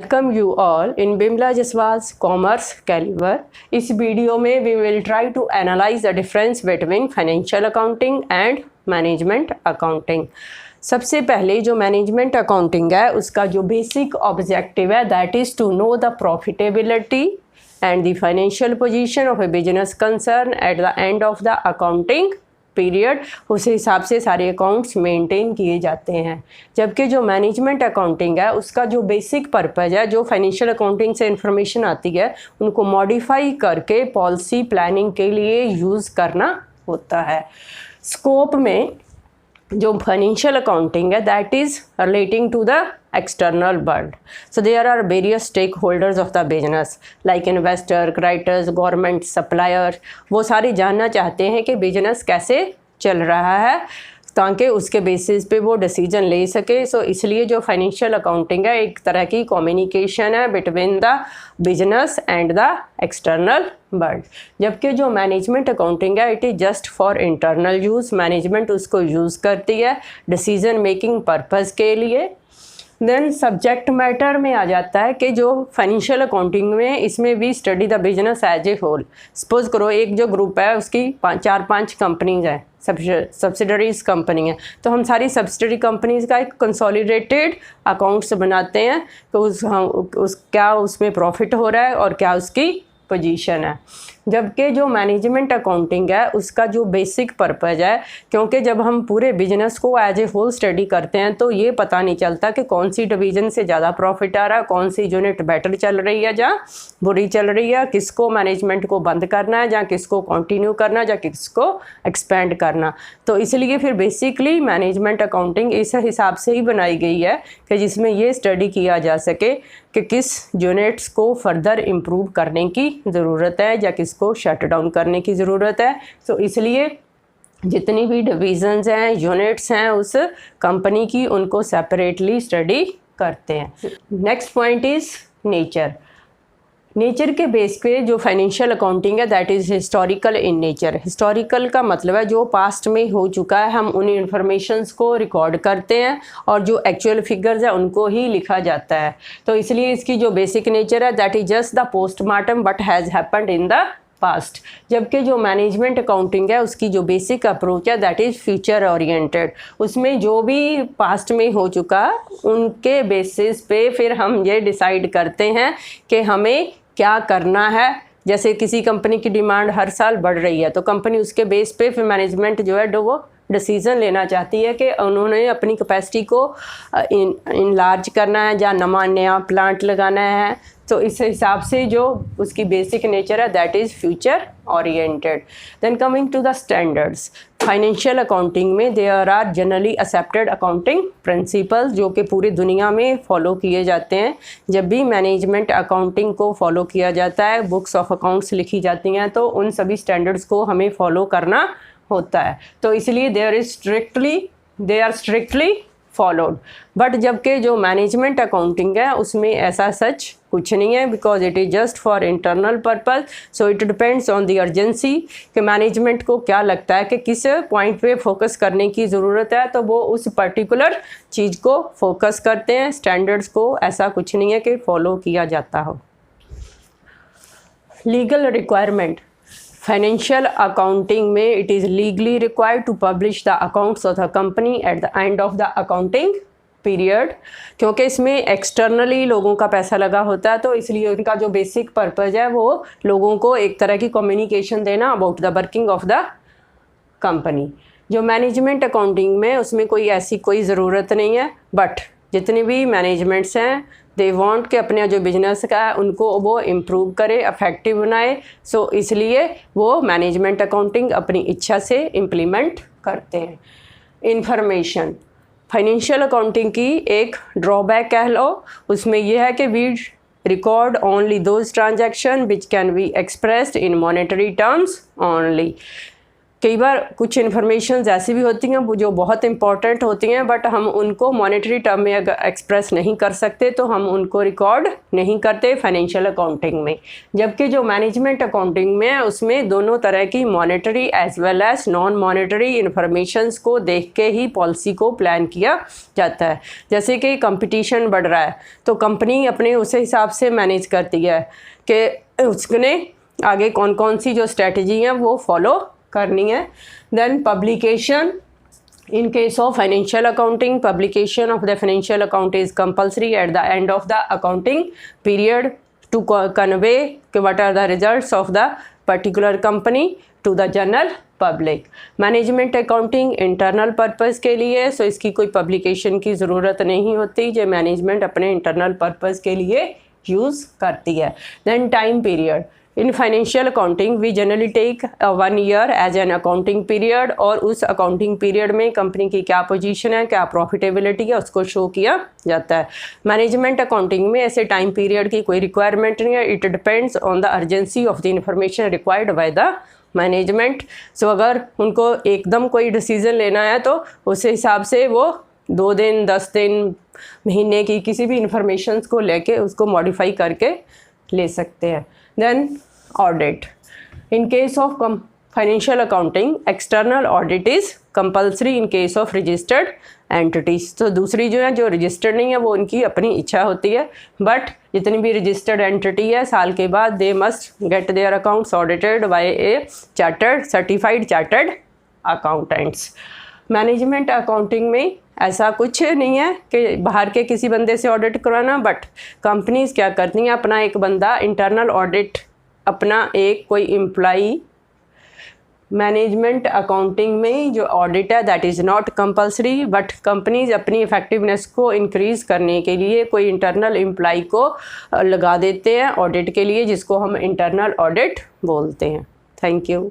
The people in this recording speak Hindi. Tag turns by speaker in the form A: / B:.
A: Welcome you all in Bimla Jaswas commerce caliber. इस वीडियो में we will try to analyze the difference between financial accounting and management accounting. सबसे पहले जो मैनेजमेंट अकाउंटिंग है उसका जो बेसिक ऑब्जेक्टिव है that is to know the profitability and the financial position of a business concern at the end of the accounting period. उस हिसाब से सारे अकाउंट्स मेंटेन किए जाते हैं। जबकि जो मैनेजमेंट अकाउंटिंग है उसका जो बेसिक पर्पज़ है, जो फाइनेंशियल अकाउंटिंग से इंफॉर्मेशन आती है उनको मॉडिफाई करके पॉलिसी प्लानिंग के लिए यूज़ करना होता है। स्कोप में जो फाइनेंशियल अकाउंटिंग है that is relating to the external world. So there are various stakeholders of the business like investor, creditors, government, supplier। वो सारे जानना चाहते हैं कि बिजनेस कैसे चल रहा है ताकि उसके बेसिस पे वो डिसीजन ले सके। सो इसलिए जो फाइनेंशियल अकाउंटिंग है एक तरह की कम्युनिकेशन है between the business and the external world. जबकि जो मैनेजमेंट अकाउंटिंग है it is just for internal use. Management उसको यूज़ करती है डिसीजन मेकिंग पर्पज़ के लिए। देन सब्जेक्ट मैटर में आ जाता है कि जो फाइनेंशियल अकाउंटिंग में इसमें we study the business as a whole. Suppose करो एक जो ग्रुप है उसकी 4-5 कंपनीज हैं, सब्सिडरीज कंपनी है, तो हम सारी सब्सिडरी कंपनीज का एक कंसोलिडेटेड अकाउंट्स बनाते हैं कि क्या उसमें प्रॉफिट हो रहा है और क्या उसकी पोजीशन है। जबकि जो मैनेजमेंट अकाउंटिंग है उसका जो बेसिक पर्पज़ है, क्योंकि जब हम पूरे बिजनेस को एज ए होल स्टडी करते हैं तो ये पता नहीं चलता कि कौन सी डिवीज़न से ज़्यादा प्रॉफिट आ रहा है, कौन सी यूनिट बेटर चल रही है या बुरी चल रही है, किसको मैनेजमेंट को बंद करना है या किसको कंटिन्यू करना है या किसको एक्सपेंड करना। तो इसलिए फिर बेसिकली मैनेजमेंट अकाउंटिंग इस हिसाब से ही बनाई गई है कि जिसमें ये स्टडी किया जा सके कि किस यूनिट्स को फर्दर इम्प्रूव करने की ज़रूरत है या किसको शट डाउन करने की ज़रूरत है। तो इसलिए जितनी भी डिविजन्स हैं, यूनिट्स हैं उस कंपनी की, उनको सेपरेटली स्टडी करते हैं। Next point is nature. Nature के बेस पे जो फाइनेंशियल अकाउंटिंग है that is historical in nature. Historical का मतलब है जो पास्ट में हो चुका है हम उन इन्फॉर्मेशंस को रिकॉर्ड करते हैं और जो एक्चुअल फिगर्स है उनको ही लिखा जाता है। तो इसलिए इसकी जो बेसिक नेचर है that is just the postmortem what has happened in the past. जबकि जो मैनेजमेंट अकाउंटिंग है उसकी जो बेसिक अप्रोच है दैट इज़ फ्यूचर ओरिएंटेड। उसमें जो भी पास्ट में हो चुका उनके बेसिस पे फिर हम ये डिसाइड करते हैं कि हमें क्या करना है। जैसे किसी कंपनी की डिमांड हर साल बढ़ रही है तो कंपनी उसके बेस पे फिर मैनेजमेंट जो है वो डिसीज़न लेना चाहती है कि उन्होंने अपनी कैपेसिटी को इनलार्ज करना है या नया प्लांट लगाना है। तो इस हिसाब से जो उसकी बेसिक नेचर है that is future oriented. Then coming to the standards, financial accounting में there are generally accepted accounting principles जो कि पूरी दुनिया में फॉलो किए जाते हैं। जब भी मैनेजमेंट अकाउंटिंग को फॉलो किया जाता है, बुक्स ऑफ अकाउंट्स लिखी जाती हैं, तो उन सभी स्टैंडर्ड्स को हमें फॉलो करना होता है। तो इसलिए they are strictly followed. But जबकि जो मैनेजमेंट अकाउंटिंग है उसमें ऐसा सच कुछ नहीं है because it is just for internal purpose. So it depends on the urgency कि मैनेजमेंट को क्या लगता है कि किस पॉइंट पे फोकस करने की ज़रूरत है, तो वो उस पर्टिकुलर चीज़ को फोकस करते हैं। स्टैंडर्ड्स को ऐसा कुछ नहीं है कि फॉलो किया जाता हो। लीगल रिक्वायरमेंट, फाइनेंशियल अकाउंटिंग में it is legally required to publish the accounts of the company at the end of the accounting period. क्योंकि इसमें एक्सटर्नली लोगों का पैसा लगा होता है तो इसलिए उनका जो बेसिक पर्पज़ है वो लोगों को एक तरह की कम्युनिकेशन देना about the working of the company. जो मैनेजमेंट अकाउंटिंग में उसमें कोई ज़रूरत नहीं है, बट जितने भी मैनेजमेंट्स हैं दे वांट कि अपने जो बिजनेस का है उनको वो इम्प्रूव करे, अफेक्टिव बनाए। सो इसलिए वो मैनेजमेंट अकाउंटिंग अपनी इच्छा से इम्प्लीमेंट करते हैं। इंफॉर्मेशन, फाइनेंशियल अकाउंटिंग की एक ड्रॉबैक कह लो, उसमें यह है कि we record only those transaction which can be expressed in monetary terms only. कई बार कुछ इन्फॉर्मेशन ऐसी भी होती हैं जो बहुत इंपॉर्टेंट होती हैं, बट हम उनको मॉनेटरी टर्म में अगर एक्सप्रेस नहीं कर सकते तो हम उनको रिकॉर्ड नहीं करते फाइनेंशियल अकाउंटिंग में। जबकि जो मैनेजमेंट अकाउंटिंग में है उसमें दोनों तरह की monetary as well as non monetary informations को देख के ही पॉलिसी को प्लान किया जाता है। जैसे कि कंपटीशन बढ़ रहा है तो कंपनी अपने उस हिसाब से मैनेज करती है कि उसने आगे कौन कौन सी जो स्ट्रेटजी हैं वो फॉलो करनी है। Then publication, in case of financial accounting, publication of the financial account is compulsory at the end of the accounting period to convey what are the results of the particular company to the general public. Management accounting internal purpose के लिए, सो इसकी कोई पब्लिकेशन की ज़रूरत नहीं होती, जो मैनेजमेंट अपने इंटरनल पर्पज़ के लिए यूज़ करती है। Then time period, in financial accounting we generally take 1 year as an accounting period, और उस अकाउंटिंग पीरियड में कंपनी की क्या पोजीशन है, क्या प्रॉफिटेबिलिटी है, उसको शो किया जाता है। मैनेजमेंट अकाउंटिंग में ऐसे टाइम पीरियड की कोई रिक्वायरमेंट नहीं है, it depends on the urgency of the information required by the management. So अगर उनको एकदम कोई डिसीज़न लेना है तो उस हिसाब से वो 2 दिन, 10 दिन, महीने की किसी भी इंफॉर्मेशन को लेके उसको मॉडिफाई करके ले सकते हैं। Then audit, in case of financial accounting external audit is compulsory in case of registered entities. तो दूसरी जो है जो रजिस्टर्ड नहीं है वो उनकी अपनी इच्छा होती है, बट जितनी भी रजिस्टर्ड एंटिटी है साल के बाद they must get their accounts audited bye A chartered certified chartered accountants. Management accounting में ऐसा कुछ नहीं है कि बाहर के किसी बंदे से ऑडिट करवाना, बट कंपनीज क्या करती हैं, अपना एक बंदा इंटरनल ऑडिट, अपना एक कोई एम्प्लॉई मैनेजमेंट अकाउंटिंग में जो ऑडिट है that is not compulsory, but companies अपनी इफेक्टिवनेस को इंक्रीज़ करने के लिए कोई इंटरनल एम्प्लॉई को लगा देते हैं ऑडिट के लिए, जिसको हम इंटरनल ऑडिट बोलते हैं। Thank you.